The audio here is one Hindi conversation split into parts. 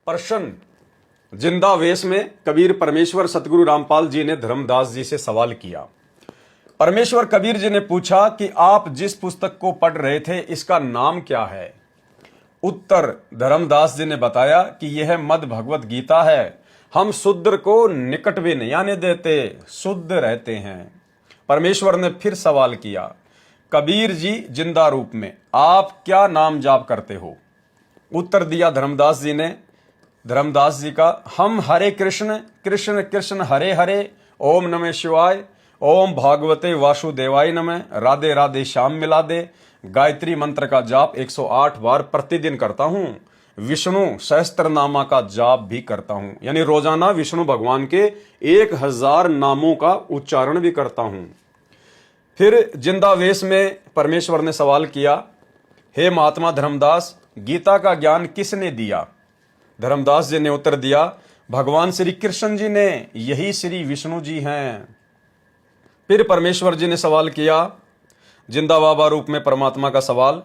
प्रश्न जिंदावेश में कबीर परमेश्वर सतगुरु रामपाल जी ने धर्मदास जी से सवाल किया। परमेश्वर कबीर जी ने पूछा कि आप जिस पुस्तक को पढ़ रहे थे इसका नाम क्या है। उत्तर धर्मदास जी ने बताया कि यह मद भगवत गीता है। हम शूद्र को निकट भी नहीं आने देते, शुद्ध रहते हैं। परमेश्वर ने फिर सवाल किया, कबीर जी जिंदा रूप में आप क्या नाम जाप करते हो। उत्तर दिया धर्मदास जी ने, धर्मदास जी का, हम हरे कृष्ण कृष्ण कृष्ण हरे हरे, ओम नमः शिवाय, ओम भागवते वासुदेवाय नमः, राधे राधे श्याम मिला दे, गायत्री मंत्र का जाप 108 बार प्रतिदिन करता हूं। विष्णु सहस्त्रनामा का जाप भी करता हूं, यानी रोजाना विष्णु भगवान के 1000 नामों का उच्चारण भी करता हूं। फिर जिंदावेश में परमेश्वर ने सवाल किया, हे महात्मा धर्मदास, गीता का ज्ञान किसने दिया। धर्मदास जी ने उत्तर दिया, भगवान श्री कृष्ण जी ने, यही श्री विष्णु जी हैं। फिर परमेश्वर जी ने सवाल किया, जिंदा बाबा रूप में परमात्मा का सवाल,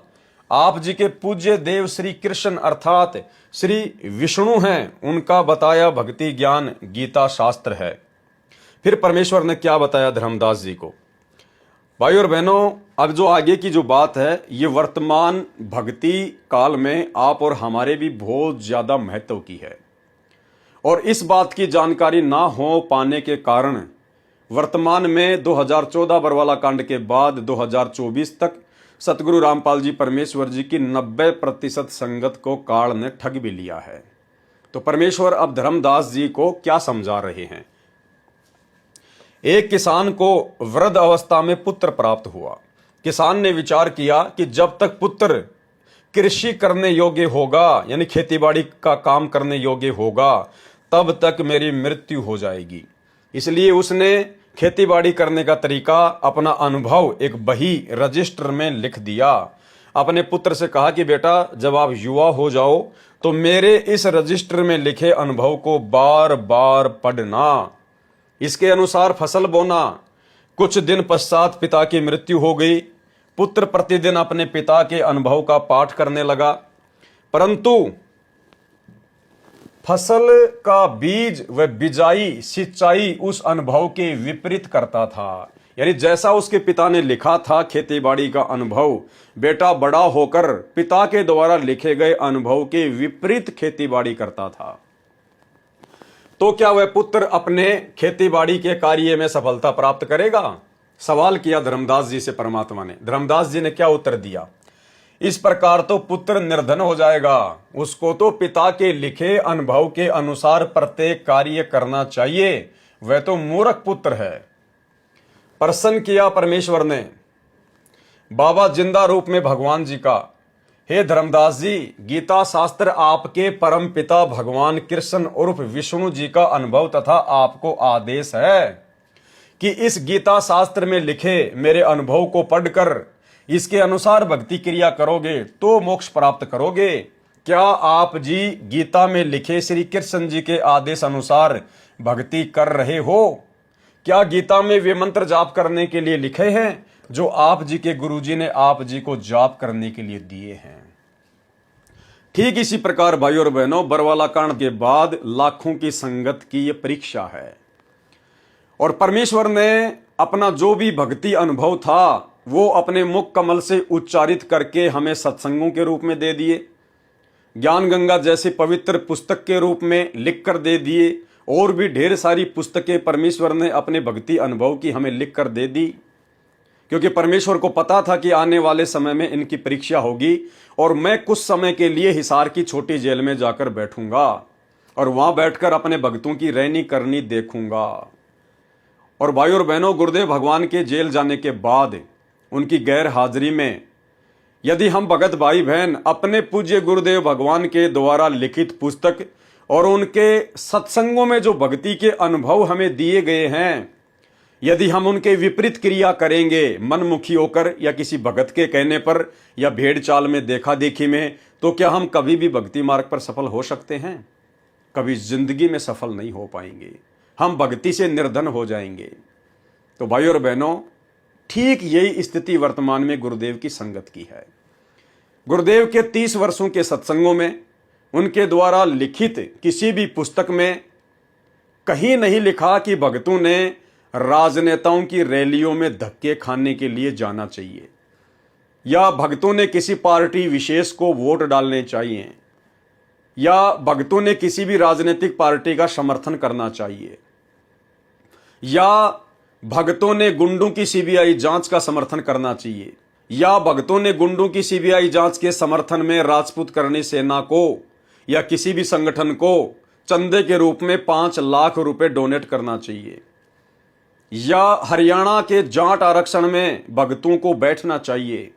आप जी के पूज्य देव श्री कृष्ण अर्थात श्री विष्णु हैं, उनका बताया भक्ति ज्ञान गीता शास्त्र है। फिर परमेश्वर ने क्या बताया धर्मदास जी को। भाई और बहनों, अब जो आगे की जो बात है ये वर्तमान भक्ति काल में आप और हमारे भी बहुत ज्यादा महत्व की है। और इस बात की जानकारी ना हो पाने के कारण वर्तमान में 2014 बरवाला कांड के बाद 2024 तक सतगुरु रामपाल जी परमेश्वर जी की 90% संगत को काल ने ठग भी लिया है। तो परमेश्वर अब धर्मदास जी को क्या समझा रहे हैं। एक किसान को वृद्ध अवस्था में पुत्र प्राप्त हुआ। किसान ने विचार किया कि जब तक पुत्र कृषि करने योग्य होगा, यानी खेतीबाड़ी का काम करने योग्य होगा, तब तक मेरी मृत्यु हो जाएगी। इसलिए उसने खेतीबाड़ी करने का तरीका, अपना अनुभव एक बही रजिस्टर में लिख दिया। अपने पुत्र से कहा कि बेटा, जब आप युवा हो जाओ तो मेरे इस रजिस्टर में लिखे अनुभव को बार बार पढ़ना, इसके अनुसार फसल बोना। कुछ दिन पश्चात पिता की मृत्यु हो गई। पुत्र प्रतिदिन अपने पिता के अनुभव का पाठ करने लगा, परंतु फसल का बीज व बिजाई सिंचाई उस अनुभव के विपरीत करता था। यानी जैसा उसके पिता ने लिखा था खेतीबाड़ी का अनुभव, बेटा बड़ा होकर पिता के द्वारा लिखे गए अनुभव के विपरीत खेतीबाड़ी करता था। तो क्या वह पुत्र अपने खेतीबाड़ी के कार्य में सफलता प्राप्त करेगा। सवाल किया धर्मदास जी से परमात्मा ने। धर्मदास जी ने क्या उत्तर दिया, इस प्रकार तो पुत्र निर्धन हो जाएगा। उसको तो पिता के लिखे अनुभव के अनुसार प्रत्येक कार्य करना चाहिए, वह तो मूर्ख पुत्र है। प्रश्न किया परमेश्वर ने बाबा जिंदा रूप में भगवान जी का, हे धर्मदास जी, गीता शास्त्र आपके परम पिता भगवान कृष्ण उर्फ विष्णु जी का अनुभव तथा आपको आदेश है कि इस गीता शास्त्र में लिखे मेरे अनुभव को पढ़कर इसके अनुसार भक्ति क्रिया करोगे तो मोक्ष प्राप्त करोगे। क्या आप जी गीता में लिखे श्री कृष्ण जी के आदेश अनुसार भक्ति कर रहे हो। क्या गीता में वे मंत्र जाप करने के लिए लिखे हैं जो आप जी के गुरु जी ने आप जी को जाप करने के लिए दिए हैं। ठीक इसी प्रकार भाई और बहनों, बरवाला कांड के बाद लाखों की संगत की यह परीक्षा है और परमेश्वर ने अपना जो भी भक्ति अनुभव था वो अपने मुख कमल से उच्चारित करके हमें सत्संगों के रूप में दे दिए, ज्ञान गंगा जैसी पवित्र पुस्तक के रूप में लिख कर दे दिए, और भी ढेर सारी पुस्तकें परमेश्वर ने अपने भक्ति अनुभव की हमें लिख कर दे दी। क्योंकि परमेश्वर को पता था कि आने वाले समय में इनकी परीक्षा होगी और मैं कुछ समय के लिए हिसार की छोटी जेल में जाकर बैठूंगा और वहां बैठकर अपने भक्तों की रहनी करनी देखूंगा। और भाई और बहनों, गुरुदेव भगवान के जेल जाने के बाद उनकी गैर हाजिरी में यदि हम भगत भाई बहन अपने पूज्य गुरुदेव भगवान के द्वारा लिखित पुस्तक और उनके सत्संगों में जो भक्ति के अनुभव हमें दिए गए हैं, यदि हम उनके विपरीत क्रिया करेंगे मनमुखी होकर या किसी भगत के कहने पर या भेड़ चाल में देखा देखी में, तो क्या हम कभी भी भक्ति मार्ग पर सफल हो सकते हैं। कभी जिंदगी में सफल नहीं हो पाएंगे, हम भक्ति से निर्धन हो जाएंगे। तो भाई और बहनों, ठीक यही स्थिति वर्तमान में गुरुदेव की संगत की है। गुरुदेव के 30 वर्षों के सत्संगों में उनके द्वारा लिखित किसी भी पुस्तक में कहीं नहीं लिखा कि भगतों ने राजनेताओं की रैलियों में धक्के खाने के लिए जाना चाहिए या भगतों ने किसी पार्टी विशेष को वोट डालने चाहिए या भगतों ने किसी भी राजनीतिक पार्टी का समर्थन करना चाहिए या भगतों ने गुंडों की सीबीआई जांच का समर्थन करना चाहिए या भगतों ने गुंडों की सीबीआई जांच के समर्थन में राजपूत करनी सेना को या किसी भी संगठन को चंदे के रूप में 5 लाख रुपए डोनेट करना चाहिए या हरियाणा के जाट आरक्षण में भगतों को बैठना चाहिए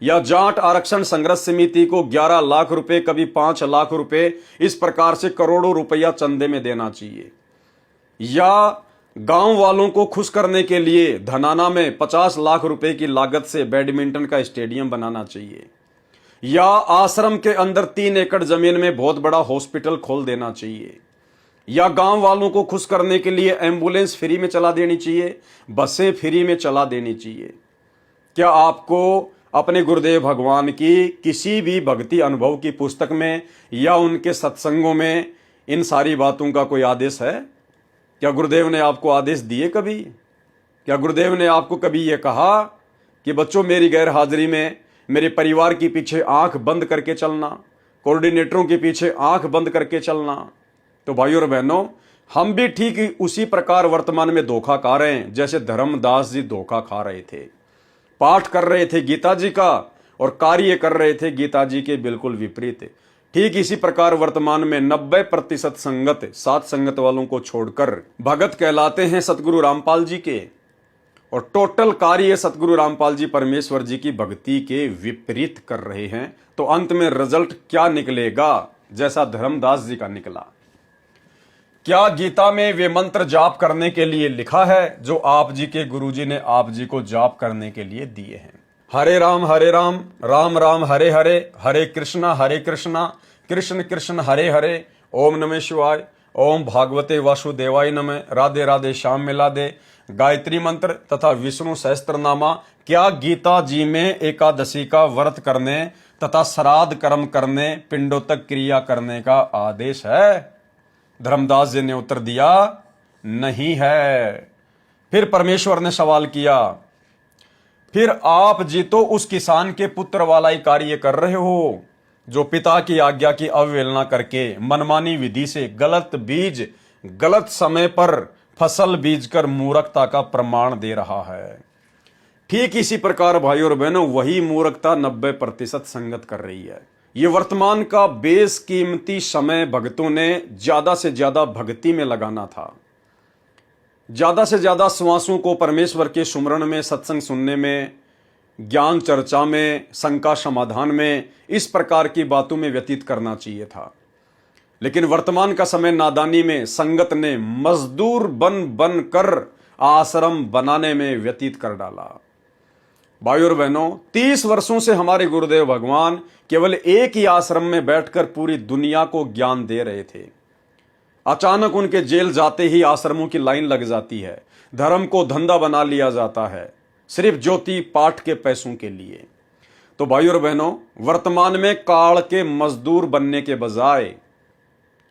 या जाट आरक्षण संघर्ष समिति को 11 लाख रुपए कभी 5 लाख रुपए इस प्रकार से करोड़ों रुपया चंदे में देना चाहिए या गांव वालों को खुश करने के लिए धनाना में 50 लाख रुपए की लागत से बैडमिंटन का स्टेडियम बनाना चाहिए या आश्रम के अंदर 3 एकड़ जमीन में बहुत बड़ा हॉस्पिटल खोल देना चाहिए या गांव वालों को खुश करने के लिए एम्बुलेंस फ्री में चला देनी चाहिए, बसें फ्री में चला देनी चाहिए। क्या आपको अपने गुरुदेव भगवान की किसी भी भक्ति अनुभव की पुस्तक में या उनके सत्संगों में इन सारी बातों का कोई आदेश है? क्या गुरुदेव ने आपको आदेश दिए कभी? क्या गुरुदेव ने आपको कभी यह कहा कि बच्चों मेरी गैर हाजिरी में मेरे परिवार के पीछे आंख बंद करके चलना, कोऑर्डिनेटरों के पीछे आंख बंद करके चलना? तो भाइयों और बहनों, हम भी ठीक उसी प्रकार वर्तमान में धोखा खा रहे हैं जैसे धर्मदास जी धोखा खा रहे थे। पाठ कर रहे थे गीता जी का और कार्य कर रहे थे गीता जी के बिल्कुल विपरीत। ठीक इसी प्रकार वर्तमान में 90% संगत, सात संगत वालों को छोड़कर भगत कहलाते हैं सतगुरु रामपाल जी के, और टोटल कार्य सतगुरु रामपाल जी परमेश्वर जी की भक्ति के विपरीत कर रहे हैं। तो अंत में रिजल्ट क्या निकलेगा? जैसा धर्मदास जी का निकला। क्या गीता में वे मंत्र जाप करने के लिए लिखा है जो आप जी के गुरु जी ने आप जी को जाप करने के लिए दिए हैं? हरे राम राम राम हरे हरे, हरे कृष्णा कृष्ण कृष्ण हरे हरे, ओम नमः शिवाय, ओम भागवते वासुदेवाय नमः, राधे राधे श्याम मिला दे, गायत्री मंत्र तथा विष्णु सहस्त्रनामा। क्या गीता जी में एकादशी का व्रत करने तथा श्राद्ध कर्म करने, पिंडोतक क्रिया करने का आदेश है? धर्मदास जी ने उत्तर दिया, नहीं है। फिर परमेश्वर ने सवाल किया, फिर आप जी तो उस किसान के पुत्र वाला ही कार्य कर रहे हो जो पिता की आज्ञा की अवहेलना करके मनमानी विधि से गलत बीज गलत समय पर फसल बीजकर मूर्खता का प्रमाण दे रहा है। ठीक इसी प्रकार भाइयों और बहनों, वही मूर्खता 90% संगत कर रही है। ये वर्तमान का बेशकीमती समय भक्तों ने ज्यादा से ज्यादा भक्ति में लगाना था, ज्यादा से ज्यादा श्वासों को परमेश्वर के सुमरण में, सत्संग सुनने में, ज्ञान चर्चा में, शंका समाधान में, इस प्रकार की बातों में व्यतीत करना चाहिए था। लेकिन वर्तमान का समय नादानी में संगत ने मजदूर बन बन कर आश्रम बनाने में व्यतीत कर डाला। भाइयों और बहनों, 30 वर्षों से हमारे गुरुदेव भगवान केवल एक ही आश्रम में बैठकर पूरी दुनिया को ज्ञान दे रहे थे। अचानक उनके जेल जाते ही आश्रमों की लाइन लग जाती है। धर्म को धंधा बना लिया जाता है सिर्फ ज्योति पाठ के पैसों के लिए। तो भाइयों और बहनों, वर्तमान में काल के मजदूर बनने के बजाय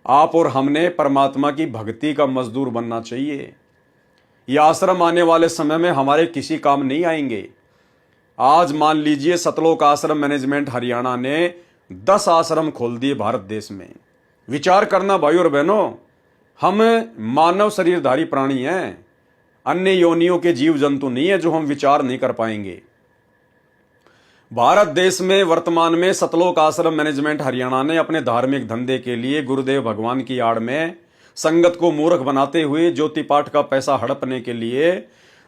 आप और हमने परमात्मा की भक्ति का मजदूर बनना चाहिए। ये आश्रम आने वाले समय में हमारे किसी काम नहीं आएंगे। आज मान लीजिए सतलोक आश्रम मैनेजमेंट हरियाणा ने 10 आश्रम खोल दिए भारत देश में। विचार करना भाइयों और बहनों, हम मानव शरीरधारी प्राणी हैं, अन्य योनियों के जीव जंतु नहीं है जो हम विचार नहीं कर पाएंगे। भारत देश में वर्तमान में सतलोक आश्रम मैनेजमेंट हरियाणा ने अपने धार्मिक धंधे के लिए गुरुदेव भगवान की आड़ में संगत को मूर्ख बनाते हुए ज्योति पाठ का पैसा हड़पने के लिए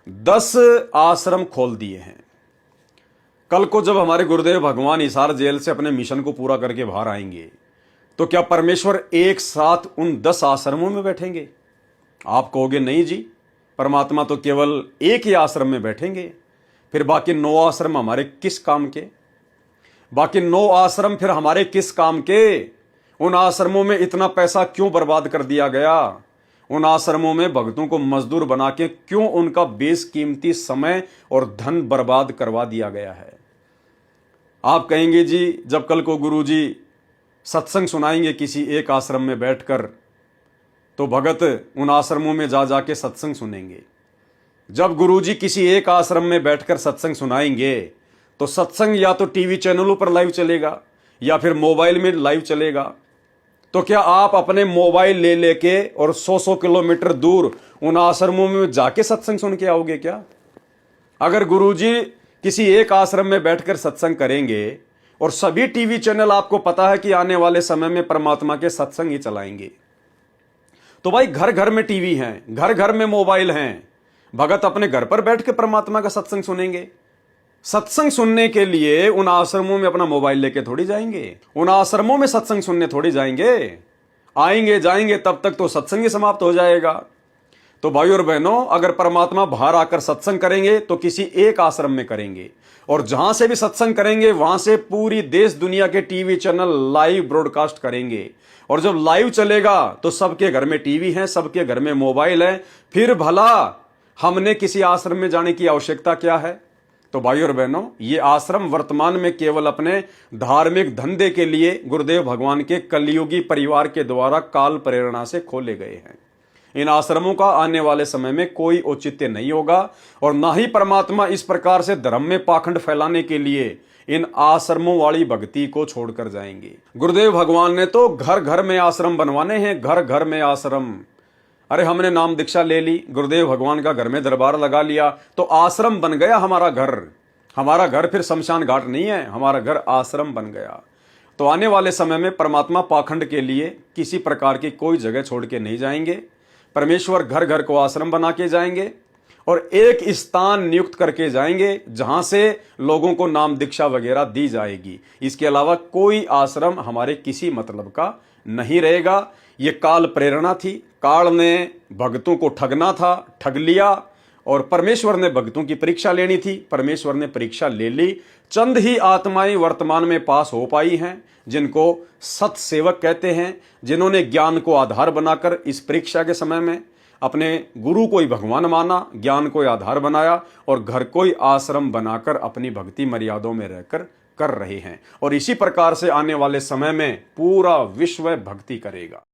10 आश्रम खोल दिए हैं। कल को जब हमारे गुरुदेव भगवान हिसार जेल से अपने मिशन को पूरा करके बाहर आएंगे तो क्या परमेश्वर एक साथ उन 10 आश्रमों में बैठेंगे? आप कहोगे नहीं जी, परमात्मा तो केवल एक ही आश्रम में बैठेंगे, फिर बाकी 9 आश्रम हमारे किस काम के? बाकी 9 आश्रम फिर हमारे किस काम के? उन आश्रमों में इतना पैसा क्यों बर्बाद कर दिया गया? उन आश्रमों में भक्तों को मजदूर बना के क्यों उनका बेशकीमती समय और धन बर्बाद करवा दिया गया है? आप कहेंगे जी, जब कल को गुरु जी सत्संग सुनाएंगे किसी एक आश्रम में बैठकर, तो भगत उन आश्रमों में जा जाके सत्संग सुनेंगे। जब गुरुजी किसी एक आश्रम में बैठकर सत्संग सुनाएंगे तो सत्संग या तो टीवी चैनलों पर लाइव चलेगा या फिर मोबाइल में लाइव चलेगा। तो क्या आप अपने मोबाइल ले लेके और 100 किलोमीटर दूर उन आश्रमों में जाके सत्संग सुन के आओगे क्या? अगर गुरुजी किसी एक आश्रम में बैठकर सत्संग करेंगे और सभी टीवी चैनल आपको पता है कि आने वाले समय में परमात्मा के सत्संग ही चलाएंगे, तो भाई घर घर में टीवी हैं, घर घर में मोबाइल हैं, भगत अपने घर पर बैठ के परमात्मा का सत्संग सुनेंगे। सत्संग सुनने के लिए उन आश्रमों में अपना मोबाइल लेके थोड़ी जाएंगे, उन आश्रमों में सत्संग सुनने थोड़ी जाएंगे। आएंगे जाएंगे तब तक तो सत्संग ही समाप्त हो जाएगा। तो भाई और बहनों, अगर परमात्मा बाहर आकर सत्संग करेंगे तो किसी एक आश्रम में करेंगे, और जहां से भी सत्संग करेंगे वहां से पूरी देश दुनिया के टीवी चैनल लाइव ब्रॉडकास्ट करेंगे। और जब लाइव चलेगा तो सबके घर में टीवी है, सबके घर में मोबाइल है, फिर भला हमने किसी आश्रम में जाने की आवश्यकता क्या है? तो भाई और बहनों, ये आश्रम वर्तमान में केवल अपने धार्मिक धंधे के लिए गुरुदेव भगवान के कलयुगी परिवार के द्वारा काल प्रेरणा से खोले गए हैं। इन आश्रमों का आने वाले समय में कोई औचित्य नहीं होगा, और ना ही परमात्मा इस प्रकार से धर्म में पाखंड फैलाने के लिए इन आश्रमों वाली भक्ति को छोड़कर जाएंगे। गुरुदेव भगवान ने तो घर घर में आश्रम बनवाने हैं, घर घर में आश्रम। अरे हमने नाम दीक्षा ले ली, गुरुदेव भगवान का घर में दरबार लगा लिया, तो आश्रम बन गया हमारा घर। हमारा घर फिर शमशान घाट नहीं है, हमारा घर आश्रम बन गया। तो आने वाले समय में परमात्मा पाखंड के लिए किसी प्रकार की कोई जगह छोड़ के नहीं जाएंगे। परमेश्वर घर घर को आश्रम बना के जाएंगे और एक स्थान नियुक्त करके जाएंगे जहां से लोगों को नाम दीक्षा वगैरह दी जाएगी। इसके अलावा कोई आश्रम हमारे किसी मतलब का नहीं रहेगा। ये काल प्रेरणा थी, काल ने भक्तों को ठगना था, ठग लिया, और परमेश्वर ने भक्तों की परीक्षा लेनी थी, परमेश्वर ने परीक्षा ले ली। चंद ही आत्माएं वर्तमान में पास हो पाई हैं, जिनको सत्सेवक कहते हैं, जिन्होंने ज्ञान को आधार बनाकर इस परीक्षा के समय में अपने गुरु को ही भगवान माना, ज्ञान को आधार बनाया और घर को ही आश्रम बनाकर अपनी भक्ति मर्यादों में रहकर कर रहे हैं। और इसी प्रकार से आने वाले समय में पूरा विश्व भक्ति करेगा।